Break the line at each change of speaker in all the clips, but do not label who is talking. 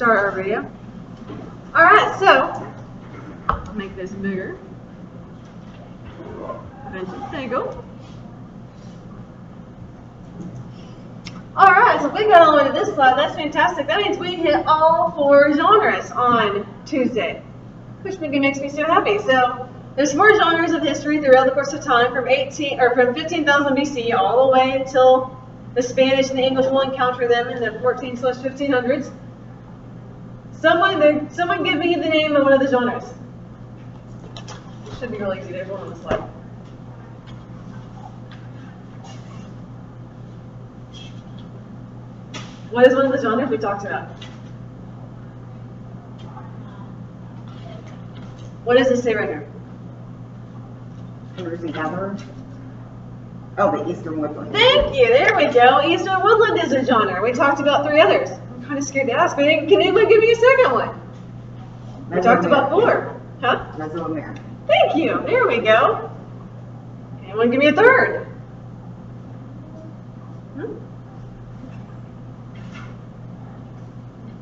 start our video. Alright, so, I'll make this bigger. There you go. Alright, so if we got all the way to this slide, that's fantastic. That means we hit all 4 genres on Tuesday, which makes me so happy. So, there's 4 genres of history throughout the course of time, from 15,000 BC all the way until the Spanish and the English will encounter them in the 14/1500s. Someone give me the name of one of the genres. Should be really easy. There's one on the slide. What is one of the genres we talked about? What does this say right here?
Where's the other? Oh, the Eastern Woodland.
Thank you. There we go. Eastern Woodland is a genre. We talked about 3 others. I'm kind of scared to ask, but can anyone give me a second one? We talked about 4. Huh?
Mesoamerican.
Thank you. There we go. Anyone give me a third?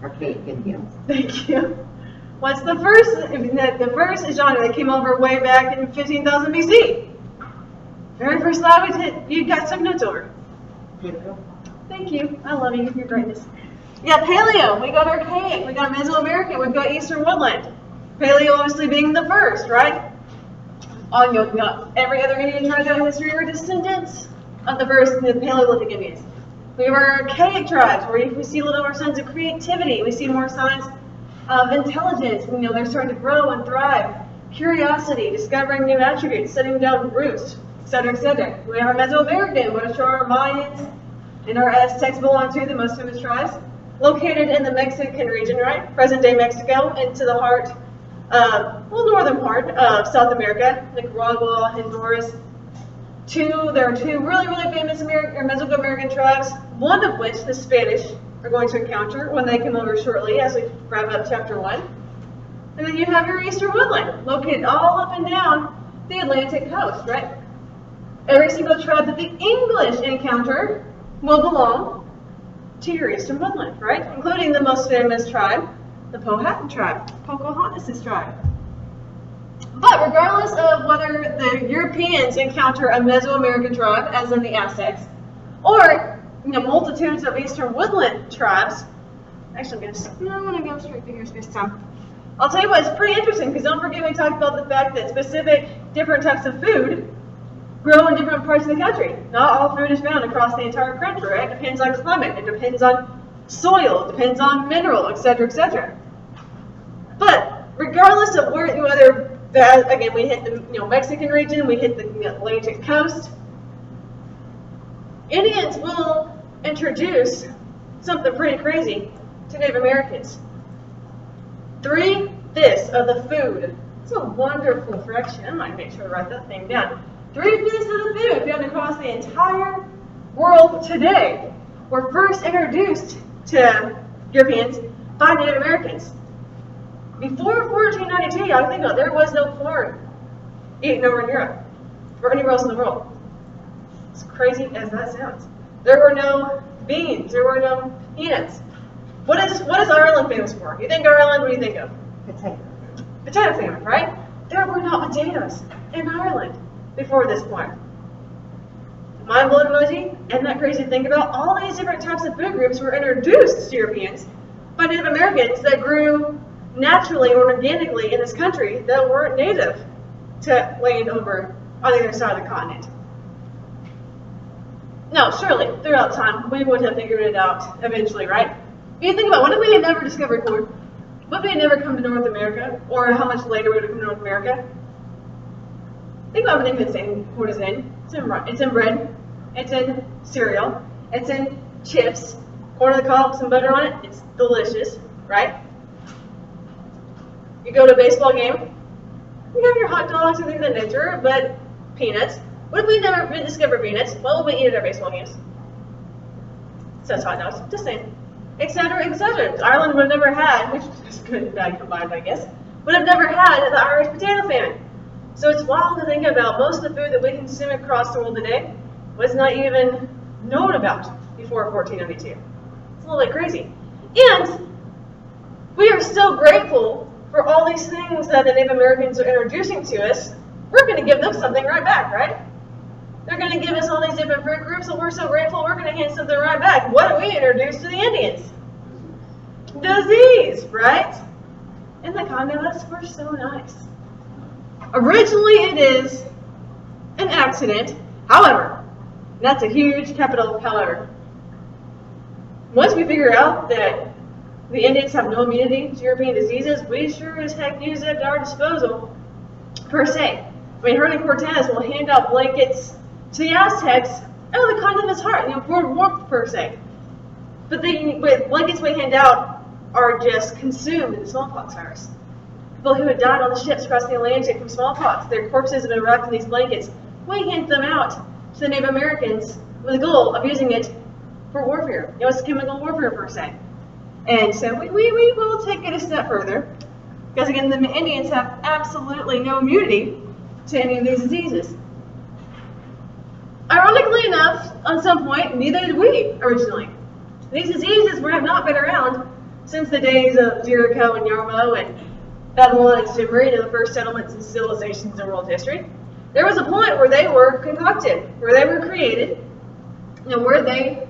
Archaic Indians.
Thank you. What's the first? The first genre that came over way back in 15,000 BC. Very first slide we hit. You got some notes over.
Paleo.
Thank you. I love you. Your greatness. We got Paleo. We got Archaic. We got Mesoamerican. We've got Eastern Woodland. Paleo obviously being the first, right? Oh, you got every other Indian tribe in history are descendants of the first, the Paleolithic Indians. We have our Archaic tribes, where we see a little more signs of creativity. We see more signs of intelligence. You know, they're starting to grow and thrive. Curiosity, discovering new attributes, setting down roots, etc., etc. We have our Mesoamerican, which are our Mayans and our Aztecs belong to, the most famous tribes, located in the Mexican region, right? Present-day Mexico, into the heart, northern part of South America, Nicaragua, Honduras. There are 2 really, really famous Mesoamerican tribes, one of which the Spanish are going to encounter when they come over shortly, as we wrap up chapter 1. And then you have your Eastern Woodland, located all up and down the Atlantic coast, right? Every single tribe that the English encounter will belong to your Eastern Woodland, right? Including the most famous tribe, the Powhatan tribe, Pocahontas' tribe. But regardless of whether the Europeans encounter a Mesoamerican tribe, as in the Aztecs, or multitudes of Eastern Woodland tribes, actually I'm going to go straight figures this time. I'll tell you what, it's pretty interesting, because don't forget we talked about the fact that specific different types of food grow in different parts of the country. Not all food is found across the entire country, right? It depends on climate, it depends on soil, it depends on mineral, etc., etc. But regardless of whether again, we hit the Mexican region, we hit the Atlantic coast, Indians will introduce something pretty crazy to Native Americans. 3/5 of the food. It's a wonderful fraction. I might make sure to write that thing down. 3/5 of the food found across the entire world today were first introduced to Europeans by Native Americans. Before 1492, I think there was no corn eaten over in Europe or anywhere else in the world. As crazy as that sounds. There were no beans. There were no peanuts. What is Ireland famous for? You think Ireland, what do you think of?
Potato.
Potato famine, right? There were not potatoes in Ireland before this point. Mind blown emoji? Isn't that crazy to think about? All these different types of food groups were introduced to Europeans by Native Americans that grew naturally or organically in this country that weren't native to land over on the other side of the continent. No, surely, throughout time, we would have figured it out eventually, right? You think about, what if we had never discovered corn? What if we had never come to North America? Or how much later we would have come to North America? Think about everything that's in corn is in. It's in bread. It's in cereal. It's in chips. Corn on the cob, some butter on it. It's delicious, right? You go to a baseball game. You have your hot dogs and things of that nature, but peanuts. What if we never discovered peanuts? What would we eat at our baseball games? Says hot dogs. Just saying. Etc., etc. Ireland would have never had, which is good and bad combined, I guess, would have never had the Irish potato famine. So it's wild to think about. Most of the food that we consume across the world today was not even known about before 1492. It's a little bit crazy. And We are so grateful for all these things that the Native Americans are introducing to us. We're going to give them something right back, right? They're going to give us all these different fruit groups, and we're so grateful we're going to hand something right back. What do we introduce to the Indians? Disease, right? And the convicts were so nice. Originally, it is an accident. However, that's a huge capital however. Once we figure out that the Indians have no immunity to European diseases, we sure as heck use it at our disposal, per se. I mean, Hernan Cortez will hand out blankets to the Aztecs out of the kindness of his heart, for warmth, per se. But the blankets we hand out are just consumed in the smallpox virus. People who had died on the ships crossing the Atlantic from smallpox, their corpses have been wrapped in these blankets. We hand them out to the Native Americans with the goal of using it for warfare. It's chemical warfare, per se. And so we will take it a step further, because again, the Indians have absolutely no immunity to any of these diseases. Ironically enough, on some point, neither did we originally. These diseases have not been around since the days of Jericho and Yarmo and Babylon and Sumer, the first settlements and civilizations in world history. There was a point where they were concocted, where they were created, where they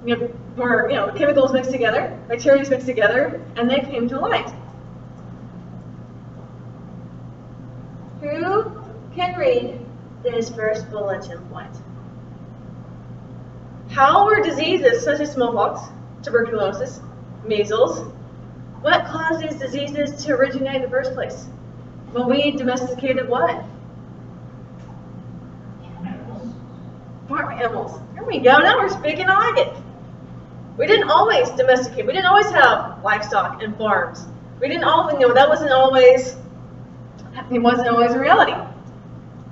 were chemicals mixed together, bacteria mixed together, and they came to light. Who can read this first bulletin point? How were diseases such as smallpox, tuberculosis, measles, what caused these diseases to originate in the first place? Well, we domesticated what? Farm animals. There we go. Now we're speaking like it. We didn't always domesticate. We didn't always have livestock and farms. We didn't always, that wasn't always a reality.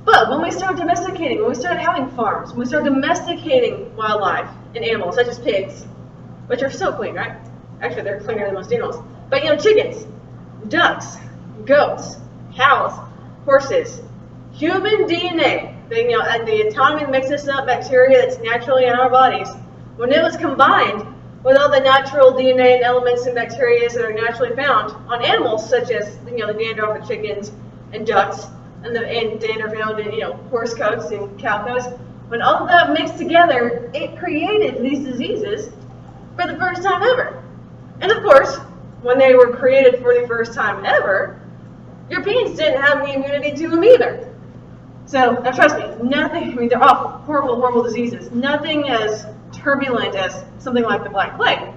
But when we started domesticating, when we started having farms, when we started domesticating wildlife and animals, such as pigs, which are so clean, right? Actually, they're cleaner than most animals. But chickens, ducks, goats, cows, horses, human DNA, and the autonomy mixes up bacteria that's naturally in our bodies. When it was combined with all the natural DNA and elements and bacteria that are naturally found on animals, such as the Neanderthal chickens and ducks, and are found in horse coats and cow coats. When all of that mixed together, it created these diseases for the first time ever. And of course, when they were created for the first time ever, Europeans didn't have any immunity to them either. So, now trust me, nothing, they're awful, horrible, horrible diseases. Nothing as turbulent as something like the Black Plague.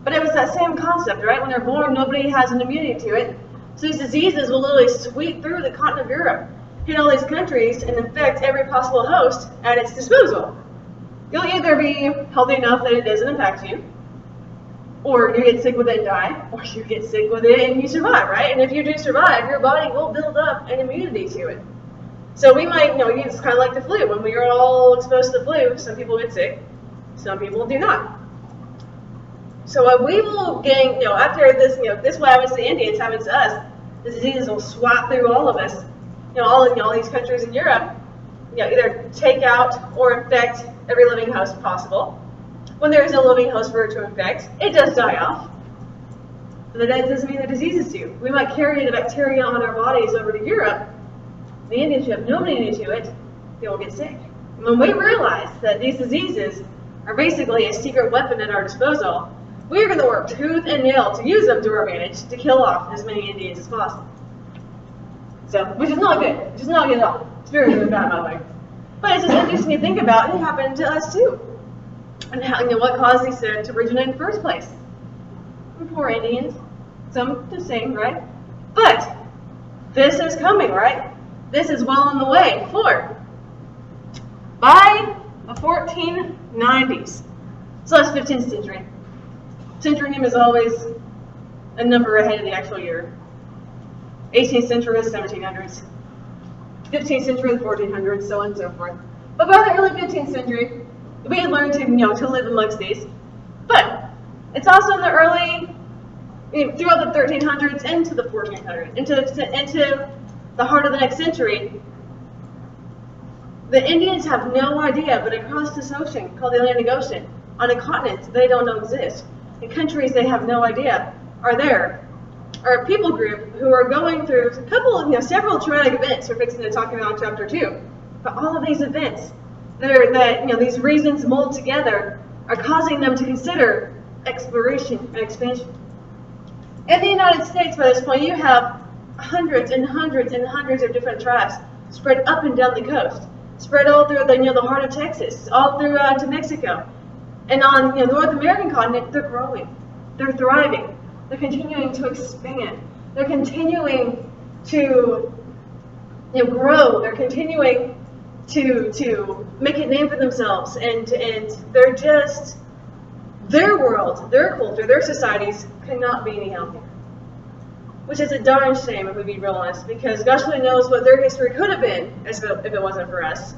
But it was that same concept, right? When they're born, nobody has an immunity to it. So these diseases will literally sweep through the continent of Europe, hit all these countries, and infect every possible host at its disposal. You'll either be healthy enough that it doesn't impact you, or you get sick with it and die, or you get sick with it and you survive, right? And if you do survive, your body will build up an immunity to it. So we might, it's kind of like the flu. When we are all exposed to the flu, some people get sick, some people do not. So we will gain, after this, this what happens to the Indians happens to us. The diseases will swap through all of us. All these countries in Europe, either take out or infect every living host possible. When there is no living host for it to infect, it does die off. But that doesn't mean the diseases do. We might carry the bacteria on our bodies over to Europe. The Indians who have no immunity to it, they will get sick. And when we realize that these diseases are basically a secret weapon at our disposal, we are going to work tooth and nail to use them to our advantage to kill off as many Indians as possible. So, which is not good. Which is not good at all. It's very, very bad, by the way. But it's just interesting to think about. It happened to us too. And how, what caused these to originate in the first place? Poor Indians. Some the same, right? But this is coming, right? This is well on the way for. By the 1490s. So that's 15th century. Centurium is always a number ahead of the actual year. 18th century is 1700s. 15th century is 1400s, so on and so forth. But by the early 15th century, we had learned to live amongst these. But it's also in the early, throughout the 1300s into the 1400s, into the heart of the next century. The Indians have no idea, but across this ocean called the Atlantic Ocean, on a continent they don't know exists, in countries they have no idea are there, or a people group who are going through a couple, several traumatic events we're fixing to talk about in chapter 2. But all of these events, these reasons mold together, are causing them to consider exploration and expansion. In the United States, by this point, you have hundreds and hundreds and hundreds of different tribes spread up and down the coast, spread all through the heart of Texas, all through to Mexico. And on the North American continent, they're growing, they're thriving, they're continuing to expand, they're continuing to grow, they're continuing to make a name for themselves, and they're just, their world, their culture, their societies could not be any healthier. Which is a darn shame, if we be real honest, because gosh only knows what their history could have been if it wasn't for us.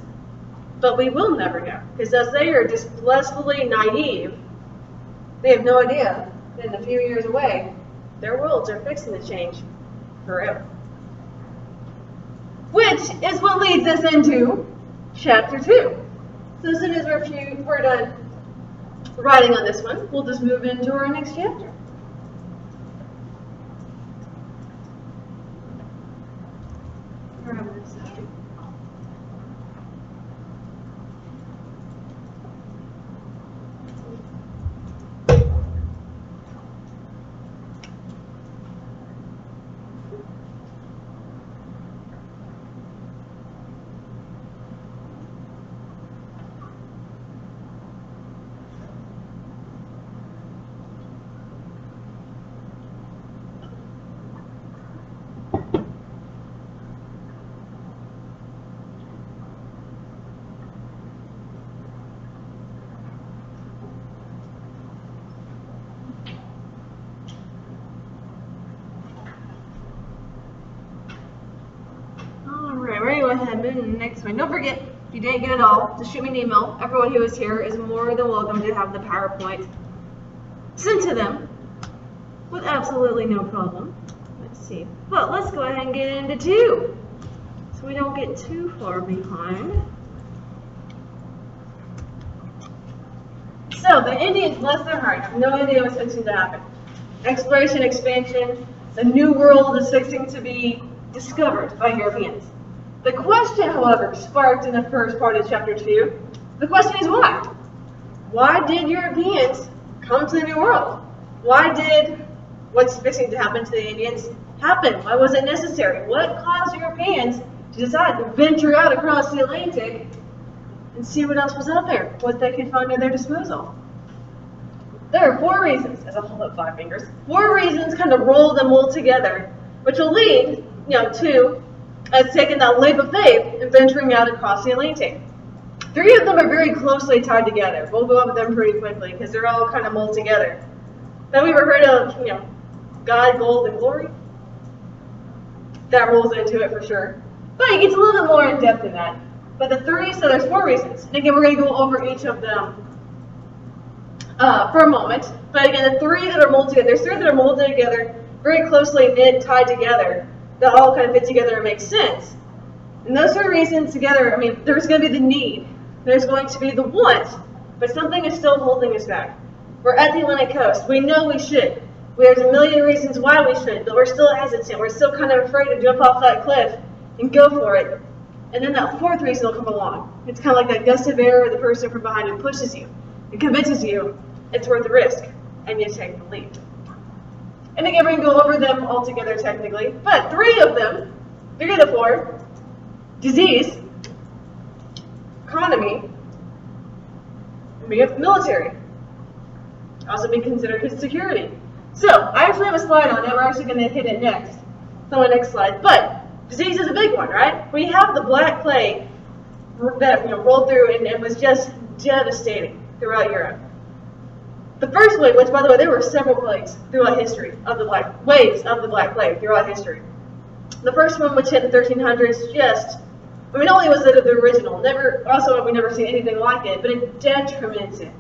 But we will never know, because as they are just blissfully naive, they have no idea that in a few years away, their worlds are fixing to change forever. Which is what leads us into chapter 2. So as soon as we're done writing on this one, we'll just move into our next chapter. Move to the next one. Don't forget, if you didn't get it all, just shoot me an email. Everyone who is here is more than welcome to have the PowerPoint sent to them with absolutely no problem. Let's see. But let's go ahead and get into 2 so we don't get too far behind. So the Indians, bless their hearts, no idea what's fixing to happen. Exploration, expansion, the new world is fixing to be discovered by Europeans. The question, however, sparked in the first part of chapter 2, the question is why? Why did Europeans come to the New World? Why did what's fixing to happen to the Indians happen? Why was it necessary? What caused Europeans to decide to venture out across the Atlantic and see what else was out there, what they could find at their disposal? There are 4 reasons, as I hold up 5 fingers, 4 reasons kind of roll them all together, which will lead, to us taking that leap of faith and venturing out across the Atlantic. 3 of them are very closely tied together. We'll go over them pretty quickly because they're all kind of molded together. Have we ever heard of, God, gold, and glory? That rolls into it for sure. But it gets a little bit more in depth than that. But the 3, so there's 4 reasons. And again, we're going to go over each of them for a moment. But again, the 3 that are molded together, there's 3 that are molded together, very closely knit, tied together, that all kind of fit together and make sense. And those 3 reasons together, there's going to be the need. There's going to be the want, but something is still holding us back. We're at the Atlantic coast. We know we should. There's a million reasons why we should, but we're still hesitant. We're still kind of afraid to jump off that cliff and go for it. And then that 4th reason will come along. It's kind of like that gust of air, the person from behind who pushes you and convinces you it's worth the risk, and you take the leap. And again, we're going to go over them all together technically, but 3 of them, 3 of the 4, disease, economy, and military. Also be considered as security. So, I actually have a slide on it. We're actually going to hit it next. It's on the next slide. But disease is a big one, right? We have the Black Plague that rolled through and was just devastating throughout Europe. The first wave, which by the way, there were several plagues throughout history of the waves of the Black Plague throughout history. The first one, which hit in the 1300s, not only was it the original, we never seen anything like it, but it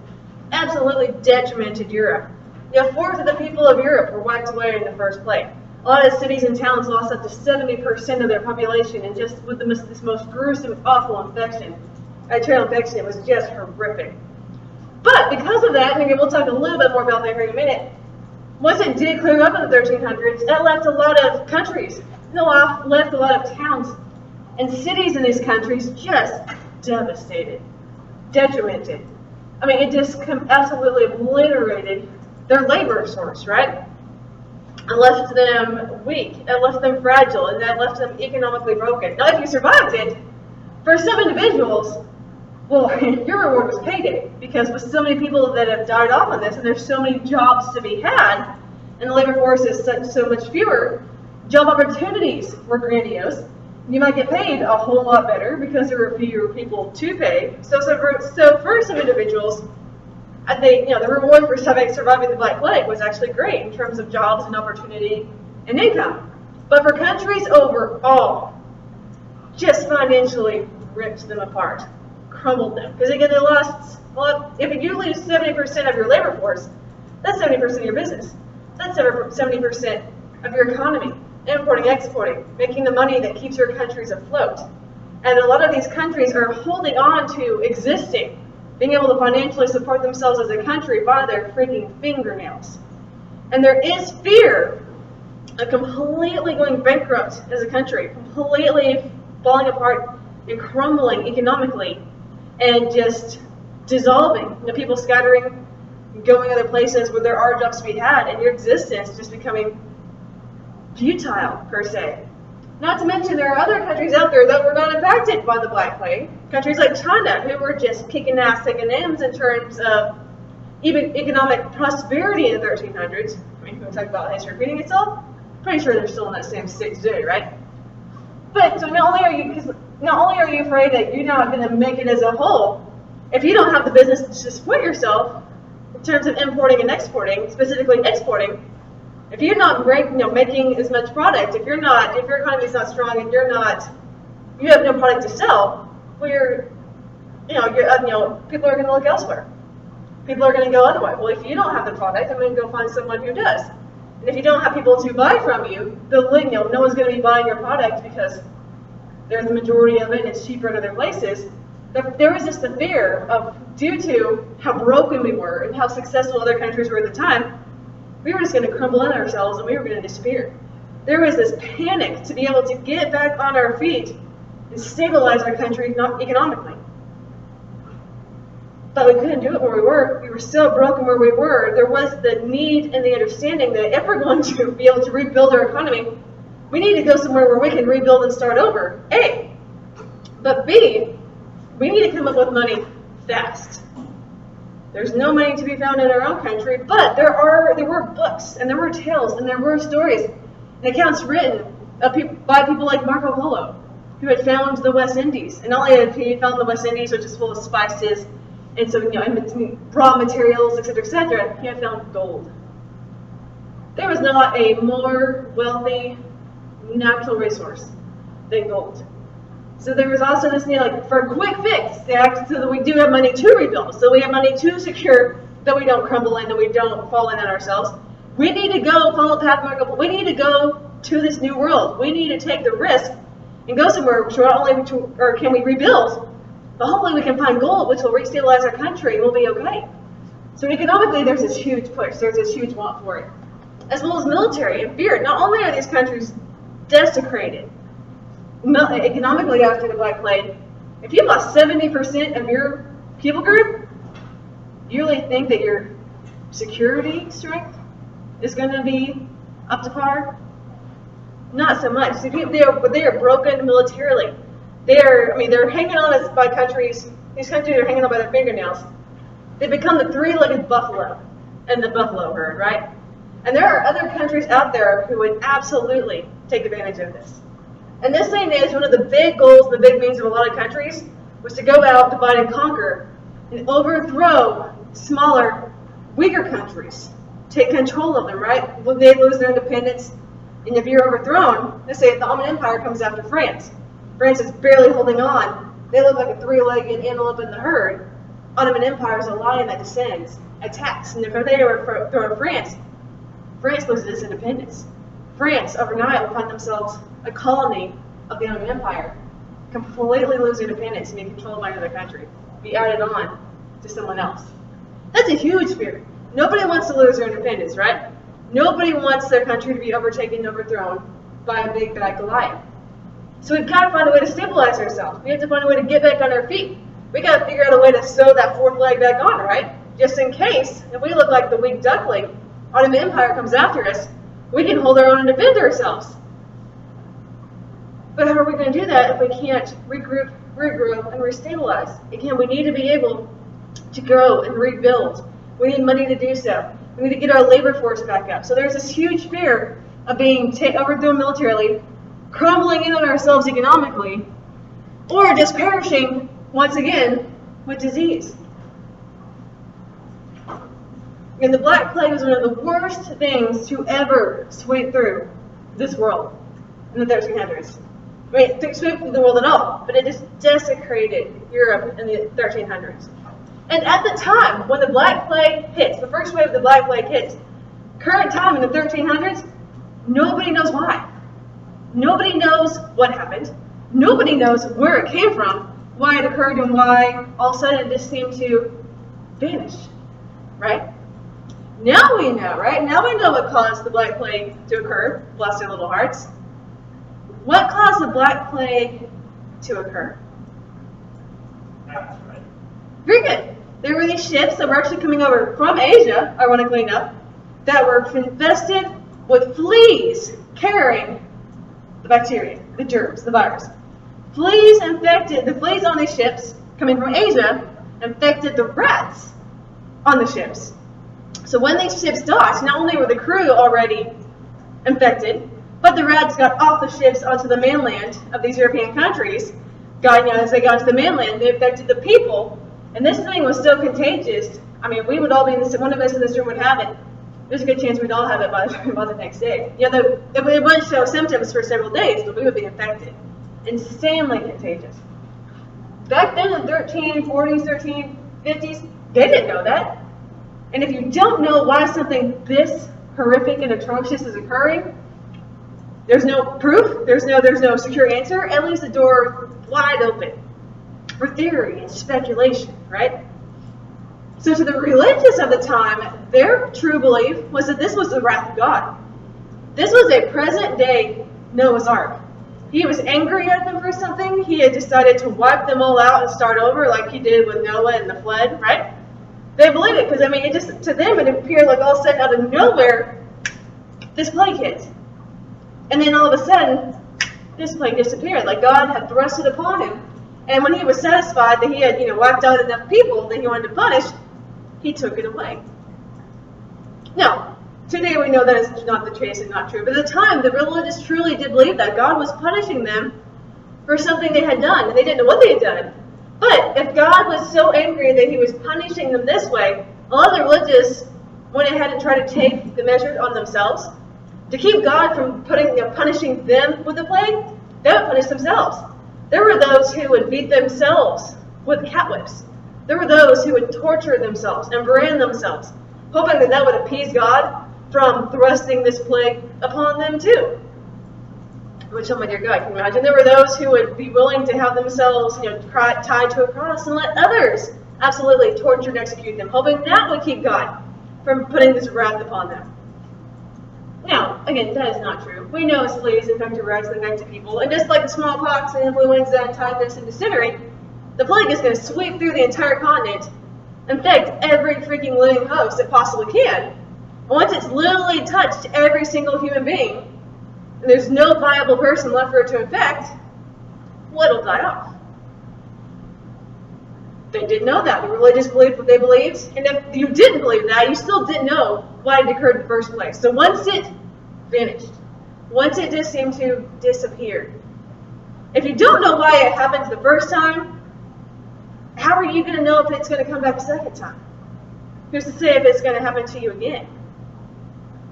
absolutely detrimented Europe. 1/4 of the people of Europe were wiped away in the first plague. A lot of cities and towns lost up to 70% of their population, and just with this most gruesome, awful infection. Bacterial infection, it was just horrific. But because of that, and again, we'll talk a little bit more about that here in a minute, once it did clear up in the 1300s, it left a lot of countries, left a lot of towns and cities in these countries just devastated, detrimented. I mean, it just absolutely obliterated their labor source, right? It left them weak, it left them fragile, and that left them economically broken. Now, if you survived it, for some individuals, well, your reward was payday, because with so many people that have died off on this, and there's so many jobs to be had, and the labor force is so much fewer, job opportunities were grandiose. You might get paid a whole lot better because there were fewer people to pay. So for some individuals, the reward for surviving the Black Plague was actually great in terms of jobs and opportunity and income. But for countries overall, just financially ripped them apart, crumbled them. Because again, they lost, well, if you lose 70% of your labor force, that's 70% of your business. That's 70% of your economy. Importing, exporting, making the money that keeps your countries afloat. And a lot of these countries are holding on to existing, being able to financially support themselves as a country by their freaking fingernails. And there is fear of completely going bankrupt as a country, completely falling apart and crumbling economically and just dissolving. People scattering, going other places where there are jobs to be had, and your existence just becoming futile, per se. Not to mention there are other countries out there that were not impacted by the Black Plague. Countries like China, who were just kicking ass, taking names in terms of even economic prosperity in the 1300s. I mean, we talk about history repeating itself. Pretty sure they're still in that same state today, right? But so not only are you afraid that you're not going to make it as a whole, if you don't have the business to support yourself in terms of importing and exporting, specifically exporting, if you're not making as much product, if your economy is not strong and you have no product to sell, well, people are going to look elsewhere. People are going to go otherwise. Well, if you don't have the product, I'm going to go find someone who does. And if you don't have people to buy from you, no one's going to be buying your product because there's the majority of it and it's cheaper in other places. There was just the fear of, due to how broken we were and how successful other countries were at the time, we were just going to crumble in ourselves and we were going to despair. There was this panic to be able to get back on our feet and stabilize our country economically. But we couldn't do it where we were. We were so broken where we were. There was the need and the understanding that if we're going to be able to rebuild our economy, we need to go somewhere where we can rebuild and start over, A. But B, we need to come up with money fast. There's no money to be found in our own country, but there were books, and there were tales, and there were stories, and accounts written by people like Marco Polo, who had found the West Indies. And not only had he found the West Indies, which is full of spices, and so, raw materials, etc., he had found gold. There was not a more wealthy natural resource than gold. So there was also this, for a quick fix, so that we do have money to rebuild, so we have money to secure that we don't crumble in, that we don't fall in on ourselves. We need to go follow the path of Marco Polo. We need to go to this new world. We need to take the risk and go somewhere which not only can we rebuild, but hopefully we can find gold, which will restabilize our country and we'll be okay. So economically, there's this huge push. There's this huge want for it, as well as military and fear. Not only are these countries desecrated economically after the Black Plague, if you lost 70% of your people group, you really think that your security strength is going to be up to par? Not so much. So they are broken militarily. They're hanging on us by countries. These countries are hanging on by their fingernails. They become the three-legged buffalo in the buffalo herd, right? And there are other countries out there who would absolutely take advantage of this. And this thing is one of the big goals, the big means of a lot of countries, was to go out, divide and conquer, and overthrow smaller, weaker countries. Take control of them, right? When they lose their independence, and if you're overthrown, let's say if the Ottoman Empire comes after France. France is barely holding on. They look like a three-legged antelope in the herd. Ottoman Empire is a lion that descends, attacks, and if they overthrow France, France loses its independence. France, overnight, will find themselves a colony of the Ottoman Empire, completely lose independence and be controlled by another country, be added on to someone else. That's a huge fear. Nobody wants to lose their independence, right? Nobody wants their country to be overtaken and overthrown by a big bad Goliath. So we've got to find a way to stabilize ourselves. We have to find a way to get back on our feet. We got to figure out a way to sew that fourth leg back on, right? Just in case, if we look like the weak duckling, Ottoman Empire comes after us, we can hold our own and defend ourselves. But how are we going to do that if we can't regroup, regroup, and restabilize? Again, we need to be able to grow and rebuild. We need money to do so. We need to get our labor force back up. So there's this huge fear of being overthrown militarily, crumbling in on ourselves economically, or just perishing once again with disease. And the Black Plague was one of the worst things to ever sweep through this world in the 1300s. I mean, it swept through the world at all, but it just desecrated Europe in the 1300s. And at the time, when the Black Plague hits, the first wave of the Black Plague hits, current time in the 1300s, nobody knows why. Nobody knows what happened. Nobody knows where it came from, why it occurred, and why all of a sudden it just seemed to vanish, right? Now we know, right? Now we know what caused the Black Plague to occur. Bless their little hearts. What caused the Black Plague to occur? Very good. There were these ships that were actually coming over from Asia, ironically enough, that were infested with fleas carrying the bacteria, the germs, the virus. The fleas on these ships coming from Asia infected the rats on the ships. So when these ships docked, not only were the crew already infected, but the rats got off the ships onto the mainland of these European countries. As they got to the mainland, they infected the people. And this thing was so contagious. I mean, we would all be in this, one of us in this room would have it. There's a good chance we'd all have it by the next day. Yeah, it wouldn't show symptoms for several days, but we would be infected. Insanely contagious. Back then in the 1340s, 1350s, they didn't know that. And if you don't know why something this horrific and atrocious is occurring, there's no proof, there's no secure answer, it leaves the door wide open for theory and speculation, right? So to the religious of the time, their true belief was that this was the wrath of God. This was a present day Noah's Ark. He was angry at them for something. He had decided to wipe them all out and start over like he did with Noah and the flood, right? They believed it because, I mean, to them it appeared like all of a sudden out of nowhere, this plague hit. And then all of a sudden, this plague disappeared, like God had thrust it upon him. And when he was satisfied that he had, wiped out enough people that he wanted to punish, he took it away. Now, today we know that is not the case and not true. But at the time, the religious truly did believe that God was punishing them for something they had done, and they didn't know what they had done. But if God was so angry that he was punishing them this way, a lot of the religious went ahead and tried to take the measure on themselves. To keep God from punishing them with the plague, they would punish themselves. There were those who would beat themselves with cat whips. There were those who would torture themselves and brand themselves, hoping that that would appease God from thrusting this plague upon them too. Which, oh my dear God, can you imagine? There were those who would be willing to have themselves, tied to a cross and let others absolutely torture and execute them, hoping that would keep God from putting this wrath upon them. Now, again, that is not true. We know as fleas infect rats and infect people, and just like the smallpox and influenza and typhus and dysentery, the plague is going to sweep through the entire continent, infect every freaking living host it possibly can. And once it's literally touched every single human being, and there's no viable person left for it to infect, well, it'll die off. They didn't know that. The religious believed what they believed, and if you didn't believe that, you still didn't know why it occurred in the first place. So once it vanished, once it just seemed to disappear, if you don't know why it happened the first time, how are you going to know if it's going to come back a second time? Who's to say if it's going to happen to you again?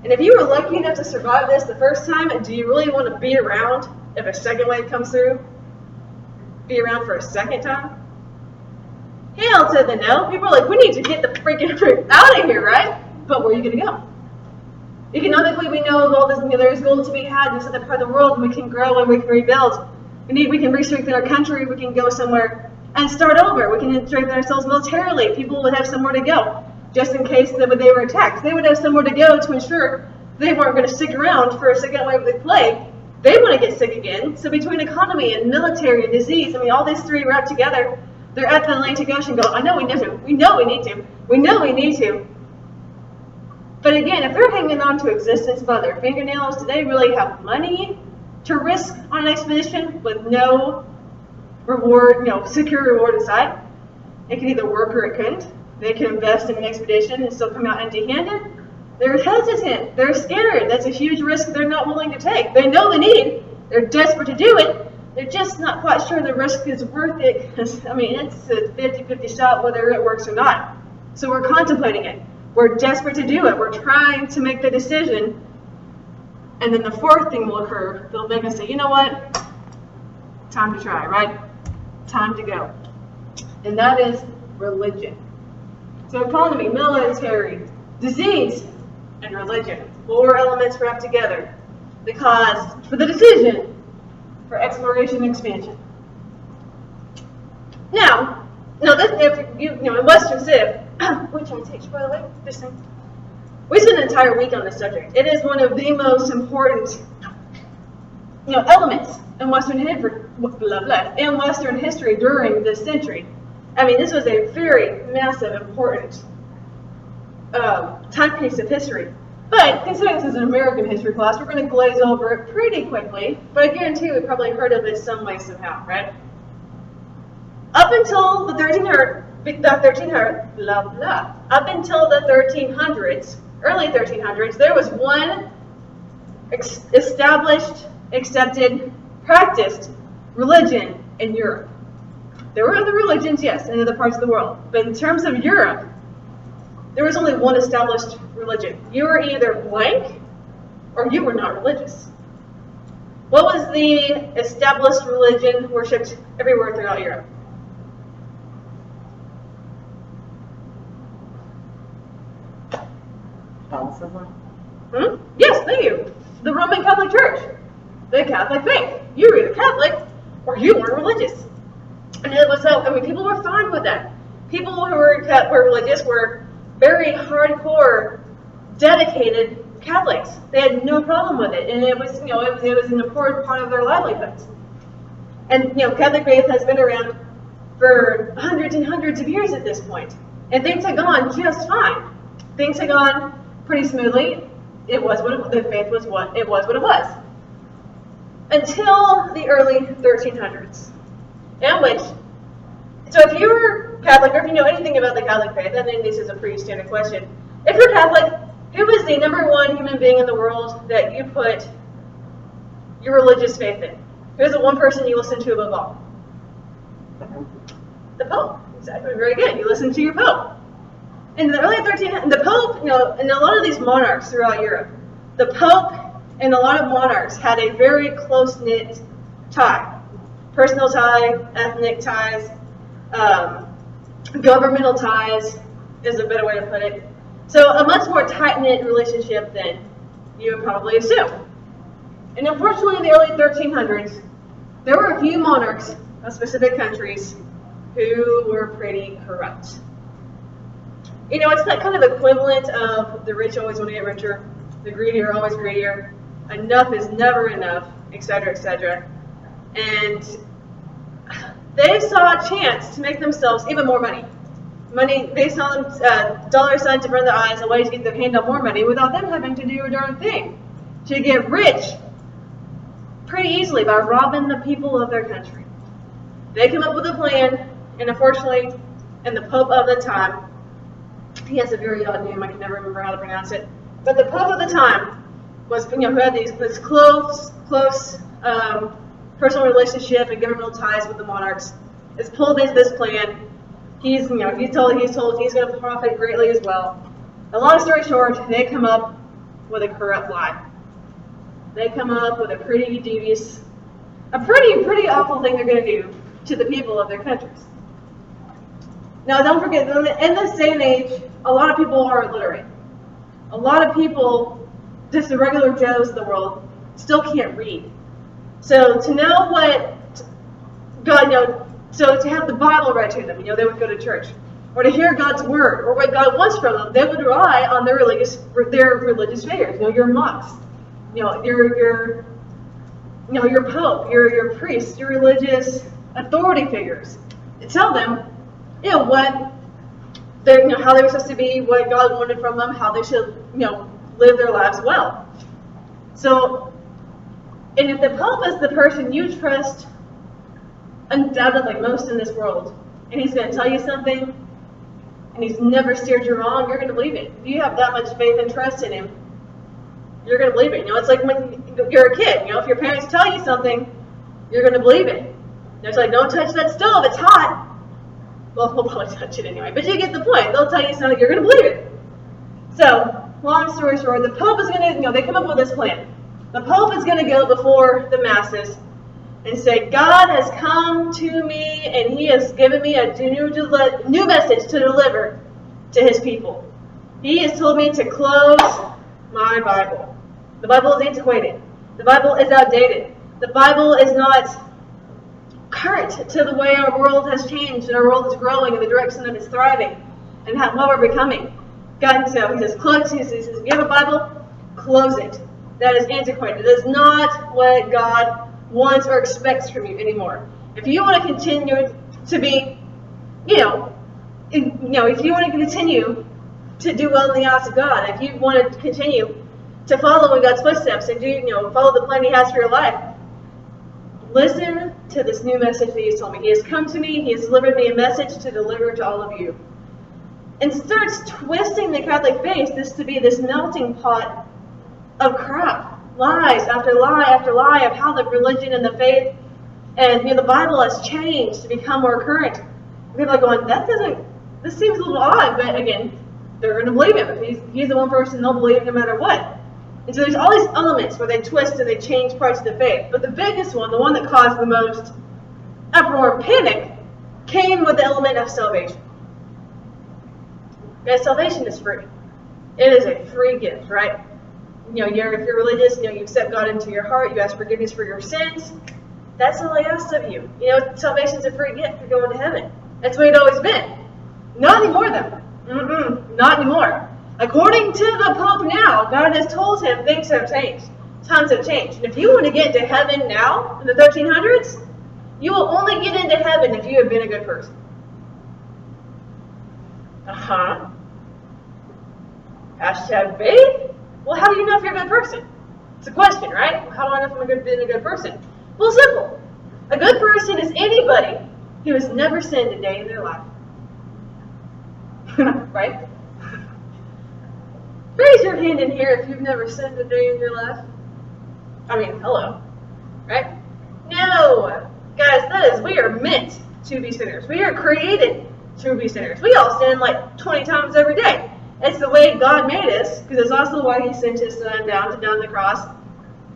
And if you were lucky enough to survive this the first time, do you really want to be around if a second wave comes through? Be around for a second time? Hell to the no. People are like, we need to get the freaking out of here, right? But where are you going to go? Economically, we know all this, there's gold to be had in this other part of the world, and we can grow and we can rebuild. We can re-strengthen our country. We can go somewhere and start over. We can strengthen ourselves militarily. People would have somewhere to go, just in case they were attacked. They would have somewhere to go to ensure they weren't going to stick around for a second wave of the plague. They want to get sick again. So between economy and military and disease, I mean, all these three wrapped together, they're at the Atlantic Ocean going, I know we need to. We know we need to. We know we need to. But again, if they're hanging on to existence by their fingernails, do they really have money to risk on an expedition with no reward, secure reward inside? It could either work or it couldn't. They can invest in an expedition and still come out empty-handed. They're hesitant. They're scared. That's a huge risk they're not willing to take. They know the need. They're desperate to do it. They're just not quite sure the risk is worth it. Because, I mean, it's a 50-50 shot whether it works or not. So we're contemplating it. We're desperate to do it. We're trying to make the decision. And then the fourth thing will occur. They'll make us say, you know what? Time to try, right? Time to go. And that is religion. So economy, military, disease, and religion. Four elements wrapped together. The cause for the decision for exploration and expansion. Now, this, if you, in Western Civ, which I teach, by the way, this thing, we spent an entire week on this subject. It is one of the most important, elements in Western history during this century. I mean, this was a very massive, important timepiece of history. But considering this is an American history class, we're going to glaze over it pretty quickly. But I guarantee we've probably heard of it some way, somehow, right? Up until the 1300s, up until the 1300s, early 1300s, there was one established, accepted, practiced religion in Europe. There were other religions, yes, in other parts of the world. But in terms of Europe, there was only one established religion. You were either blank or you were not religious. What was the established religion worshipped everywhere throughout Europe?
Catholicism?
Yes, thank you. The Roman Catholic Church. The Catholic faith. You were either Catholic or you weren't religious. And it was, people were fine with that. People who were religious were very hardcore, dedicated Catholics. They had no problem with it, and it was an important part of their livelihoods. And Catholic faith has been around for hundreds and hundreds of years at this point, and things have gone just fine. Things have gone pretty smoothly. The faith was what it was until the early 1300s. So if you were Catholic, or if you know anything about the Catholic faith, I think this is a pretty standard question. If you're Catholic, who is the number one human being in the world that you put your religious faith in? Who's the one person you listen to above all? The Pope. Exactly. Very good. You listen to your Pope. In the early 1300s, the Pope, and a lot of these monarchs throughout Europe, the Pope and a lot of monarchs had a very close-knit tie. Personal tie, ethnic ties, governmental ties is a better way to put it. So a much more tight-knit relationship than you would probably assume. And unfortunately, in the early 1300s, there were a few monarchs of specific countries who were pretty corrupt. It's that kind of equivalent of the rich always want to get richer, the greedy are always greedier, enough is never enough, etc., etc. And they saw a chance to make themselves even more money. They saw them dollar signs in front of their eyes, a way to get their hand on more money without them having to do a darn thing. To get rich pretty easily by robbing the people of their country. They come up with a plan, and unfortunately, and the Pope of the time, he has a very odd name, I can never remember how to pronounce it, but the Pope of the time was, who had this close personal relationship and governmental ties with the monarchs, has pulled this plan. He's told he's going to profit greatly as well. A long story short, they come up with a corrupt lie. They come up with a pretty devious, pretty awful thing they're going to do to the people of their countries. Now, don't forget, in this day and age, a lot of people are illiterate. A lot of people, just the regular Joes of the world, still can't read. So to know what God, so to have the Bible read to them, they would go to church. or to hear God's word, or what God wants from them, they would rely on their religious figures. Your monks, your pope, your priests, your religious authority figures, to tell them, what they, how they were supposed to be, what God wanted from them, how they should, live their lives well. So, and if the Pope is the person you trust undoubtedly most in this world, and he's going to tell you something, and he's never steered you wrong, you're going to believe it. If you have that much faith and trust in him, you're going to believe it. It's like when you're a kid. If your parents tell you something, you're going to believe it. It's like, don't touch that stove, it's hot. Well, we'll probably touch it anyway, but you get the point. They'll tell you something, you're going to believe it. So, long story short, the Pope is going to, they come up with this plan. The Pope is going to go before the masses and say, God has come to me and he has given me a new message to deliver to his people. He has told me to close my Bible. The Bible is antiquated. The Bible is outdated. The Bible is not current to the way our world has changed and our world is growing in the direction that it's thriving and what we're becoming. God himself, he says, close. He says, if you have a Bible, close it. That is antiquated. That is not what God wants or expects from you anymore. If you want to continue to be, if you want to continue to do well in the eyes of God, if you want to continue to follow in God's footsteps and follow the plan he has for your life, listen to this new message that he's told me. He has come to me, he has delivered me a message to deliver to all of you. And starts twisting the Catholic faith to be this melting pot of crap. Lies after lie after lie of how the religion and the faith and the Bible has changed to become more current. People are going, this seems a little odd, but again, they're going to believe him. If he's the one person, they'll believe no matter what. And so there's all these elements where they twist and they change parts of the faith. But the biggest one, the one that caused the most uproar and panic, came with the element of salvation. Guys, salvation is free. It is a free gift, right? If you're religious, you accept God into your heart, you ask forgiveness for your sins. That's all he asks of you. Salvation's a free gift for going to heaven. That's the way it's always been. Not anymore, though. Not anymore. According to the Pope now, God has told him things have changed. Times have changed. And if you want to get into heaven now, in the 1300s, you will only get into heaven if you have been a good person. Hashtag faith? Well, how do you know if you're a good person? It's a question, right? How do I know if I'm being a good person? Well, simple. A good person is anybody who has never sinned a day in their life. Right? Raise your hand in here if you've never sinned a day in your life. Hello. Right? No. Guys, we are meant to be sinners. We are created to be sinners. We all sin like 20 times every day. It's the way God made us, because it's also why he sent his son down to die on the cross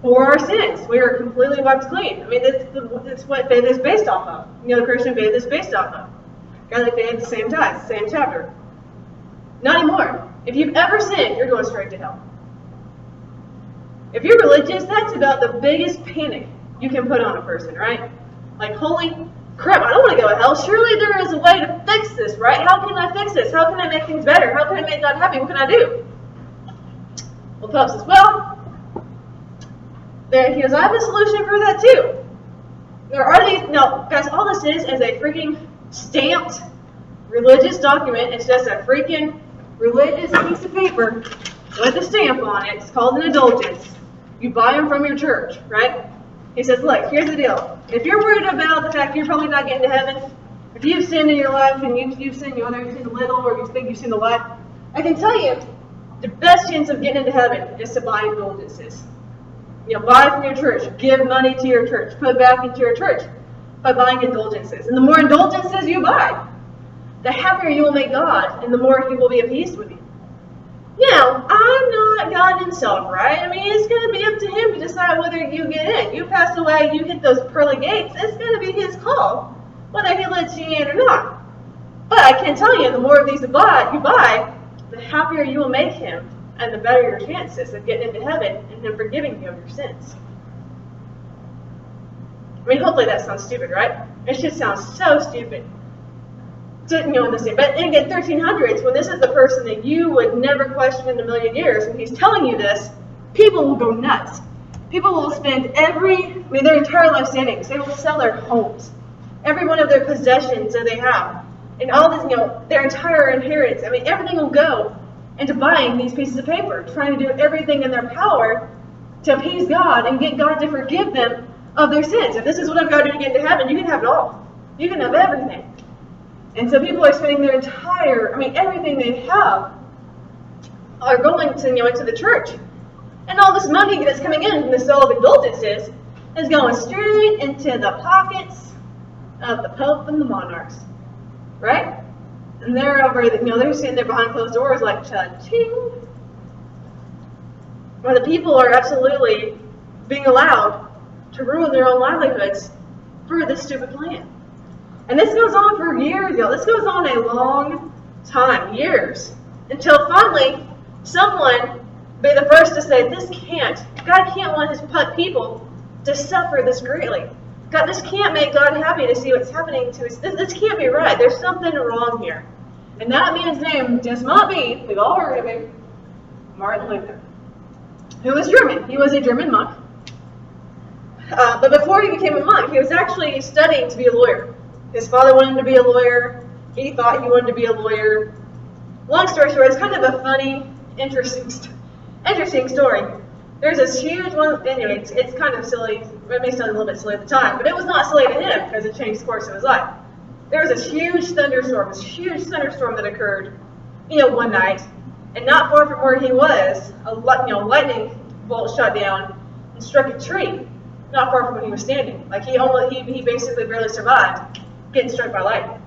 for our sins. We are completely wiped clean. That's what faith is based off of. The Christian faith is based off of. Catholic faith at the same time, same chapter. Not anymore. If you've ever sinned, you're going straight to hell. If you're religious, that's about the biggest panic you can put on a person, right? Like, holy crap, I don't want to go to hell. Surely there is a way to fix this, right? How can I fix this? How can I make things better? How can I make God happy? What can I do? Well, Pope says, he goes, I have a solution for that too. There are these, no, guys, all this is a freaking stamped religious document. It's just a freaking religious piece of paper with a stamp on it. It's called an indulgence. You buy them from your church, right? He says, look, here's the deal. If you're worried about the fact you're probably not getting to heaven, if you've sinned in your life and you've sinned, whether you've sinned a little or you think you've sinned a lot, I can tell you the best chance of getting into heaven is to buy indulgences. Buy from your church. Give money to your church. Put back into your church by buying indulgences. And the more indulgences you buy, the happier you will make God and the more he will be appeased with you. I'm not God himself, right? It's going to be up to him to decide whether you get in. You pass away, you hit those pearly gates, it's going to be his call, whether he lets you in or not. But I can tell you, the more of these you buy, the happier you will make him, and the better your chances of getting into heaven and him forgiving you of your sins. Hopefully that sounds stupid, right? It should sound so stupid. in this day. But again, 1300s, when this is the person that you would never question in a million years, when he's telling you this, people will go nuts. People will spend their entire life savings. They will sell their homes, every one of their possessions that they have, and all this, their entire inheritance. Everything will go into buying these pieces of paper, trying to do everything in their power to appease God and get God to forgive them of their sins. If this is what I've got to do to get into heaven, you can have it all. You can have everything. And so people are spending their everything they have are going to, into the church. And all this money that's coming in from the sale of indulgences is going straight into the pockets of the Pope and the monarchs. Right? And they're they're sitting there behind closed doors like, cha-ching. Where the people are absolutely being allowed to ruin their own livelihoods for this stupid plan. And this goes on for years, y'all. This goes on a long time, years. Until finally, someone be the first to say, God can't want his people to suffer this greatly. God, this can't make God happy to see what's happening to us. This can't be right. There's something wrong here. And that man's name just might be, we've all heard of him, Martin Luther, who was German. He was a German monk. But before he became a monk, he was actually studying to be a lawyer. His father wanted him to be a lawyer. He thought he wanted to be a lawyer. Long story short, it's kind of a funny, interesting story. There's this huge one. Anyway, it's kind of silly. It may sound a little bit silly at the time, but it was not silly to him because it changed the course of his life. There was this huge thunderstorm that occurred, one night, and not far from where he was, a lightning bolt shot down and struck a tree, not far from where he was standing. Like he basically barely survived getting struck by lightning.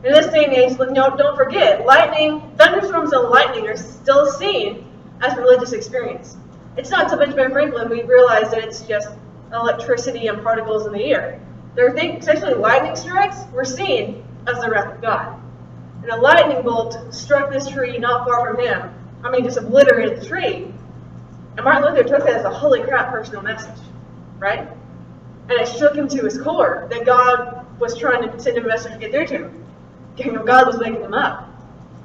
In this day and age, don't forget, thunderstorms and lightning are still seen as a religious experience. It's not until Benjamin Franklin we realized that it's just electricity and particles in the air. There are things, especially lightning strikes, were seen as the wrath of God. And a lightning bolt struck this tree not far from him. Just obliterated the tree. And Martin Luther took that as a holy crap personal message, right? And it shook him to his core that God was trying to send him a message to get through to him. God was waking him up.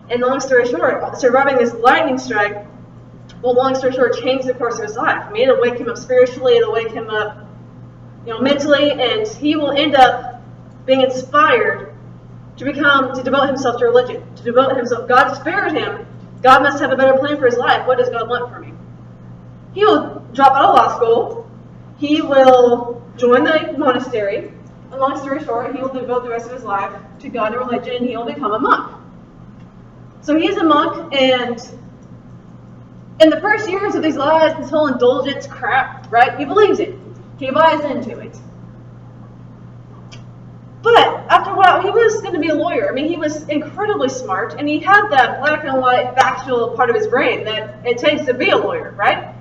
And long story short, surviving this lightning strike, changed the course of his life. It'll wake him up spiritually, it'll wake him up, mentally, and he will end up being inspired to devote himself to religion, to devote himself. God spared him. God must have a better plan for his life. What does God want from me? He will drop out of law school. He will join the monastery. And long story short, he will devote the rest of his life to God and religion, and he will become a monk. So he's a monk, and in the first years of these lives, this whole indulgence crap, right? He believes it. He buys into it. But after a while, he was going to be a lawyer. He was incredibly smart, and he had that black and white factual part of his brain that it takes to be a lawyer, right?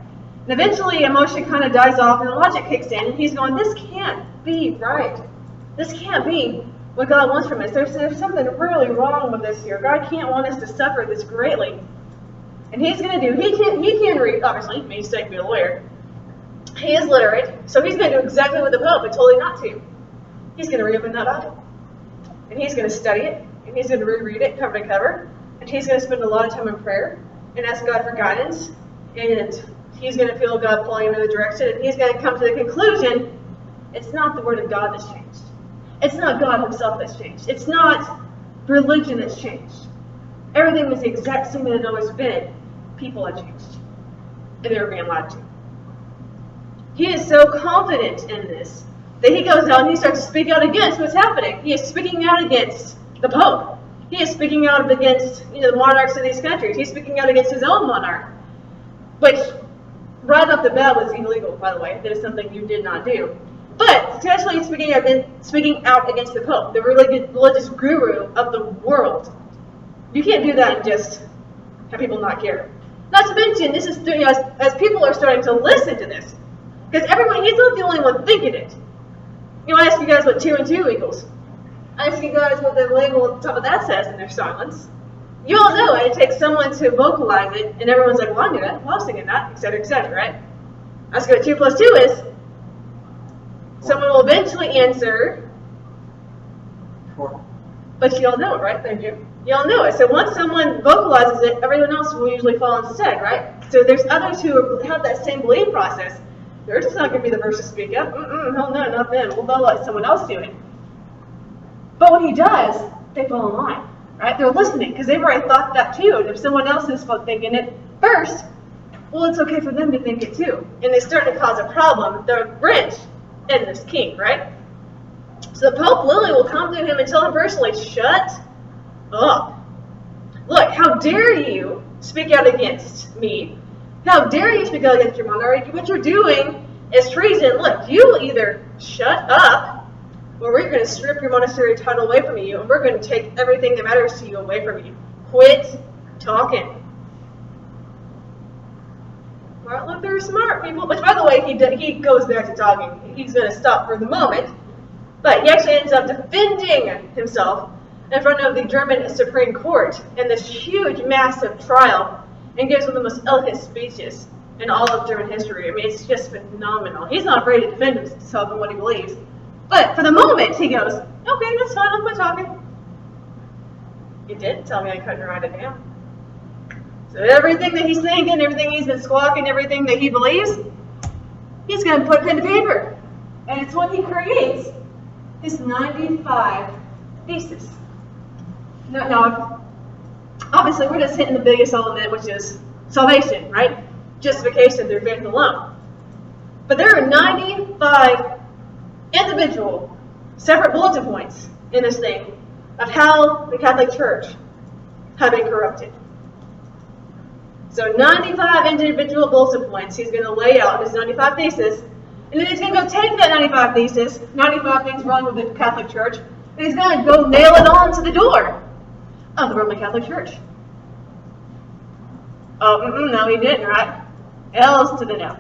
And eventually, emotion kind of dies off, and the logic kicks in, and he's going, this can't be right. This can't be what God wants from us. There's something really wrong with this here. God can't want us to suffer this greatly. And he's going to do, he can read, obviously, he's studying to be a lawyer. He is literate, so he's going to do exactly what the Pope told him not to. He's going to reopen that Bible. And he's going to study it, and he's going to reread it cover to cover, and he's going to spend a lot of time in prayer and ask God for guidance, and he's going to feel God pulling him in the direction, and he's going to come to the conclusion, it's not the Word of God that's changed. It's not God himself that's changed. It's not religion that's changed. Everything was the exact same that it always been. People had changed. And they were being lied to. He is so confident in this that he goes out and he starts to speak out against what's happening. He is speaking out against the Pope. He is speaking out against the monarchs of these countries. He's speaking out against his own monarch. Which, right off the bat, was illegal, by the way. That is something you did not do. But, especially speaking out against the Pope, the religious guru of the world. You can't do that and just have people not care. Not to mention, this is as people are starting to listen to this. Because he's not the only one thinking it. I ask you guys what 2 and 2 equals. I ask you guys what the label at the top of that says, and there's silence. You all know it. It takes someone to vocalize it, and everyone's like, well, I knew that. Well, I was thinking that, etc., right? Ask you what 2 plus 2 is. Someone will eventually answer
4.
But you all know it, right? Thank you. You all know it. So once someone vocalizes it, everyone else will usually fall instead, right? So there's others who have that same belief process. They're just not going to be the first to speak up. Hell no, not them. Well, they'll let someone else do it. But when he does, they fall in line, right? They're listening because they've already thought that too. And if someone else is thinking it first, well, it's okay for them to think it too. And they start to cause a problem. They're a wrench in this king, right? So Pope Lily will come to him and tell him personally, shut up. Look, how dare you speak out against me? How dare you speak out against your monarch? What you're doing is treason. Look, you will either shut up, or we're going to strip your monastery title away from you, and we're going to take everything that matters to you away from you. Quit talking. Martin Luther is smart, people. Which, by the way, he goes back to talking. He's going to stop for the moment. But he actually ends up defending himself in front of the German Supreme Court in this huge, massive trial, and gives one of the most eloquent speeches in all of German history. I mean, it's just phenomenal. He's not afraid to defend himself and what he believes. But for the moment, he goes, okay, that's fine, I'll quit talking. He did tell me I couldn't write it down. So everything that he's thinking, everything he's been squawking, everything that he believes, he's going to put pen to paper. And it's what he creates, his 95 Theses. Now, obviously, we're just hitting the biggest element, which is salvation, right? Justification through faith alone. But there are 95 individual, separate bulletin points in this thing of how the Catholic Church has been corrupted. So 95 individual bulletin points he's going to lay out in his 95 Theses, and then he's going to go take that 95 Theses, 95 things wrong with the Catholic Church, and he's going to go nail it on to the door of the Roman Catholic Church. Oh, no, he didn't, right? L's to the no.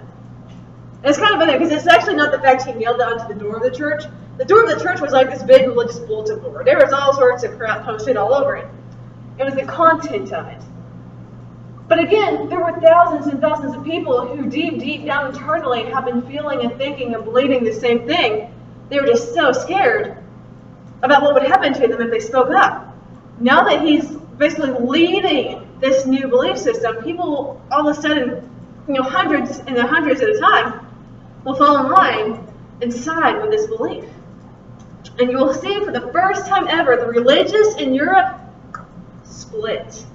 It's kind of funny because it's actually not the fact he nailed it onto the door of the church. The door of the church was like this big religious bulletin board. There was all sorts of crap posted all over it. It was the content of it. But again, there were thousands and thousands of people who deep down internally have been feeling and thinking and believing the same thing. They were just so scared about what would happen to them if they spoke up. Now that he's basically leading this new belief system, people all of a sudden, hundreds and hundreds at a time, will fall in line and side with this belief. And you will see for the first time ever, the religious in Europe split.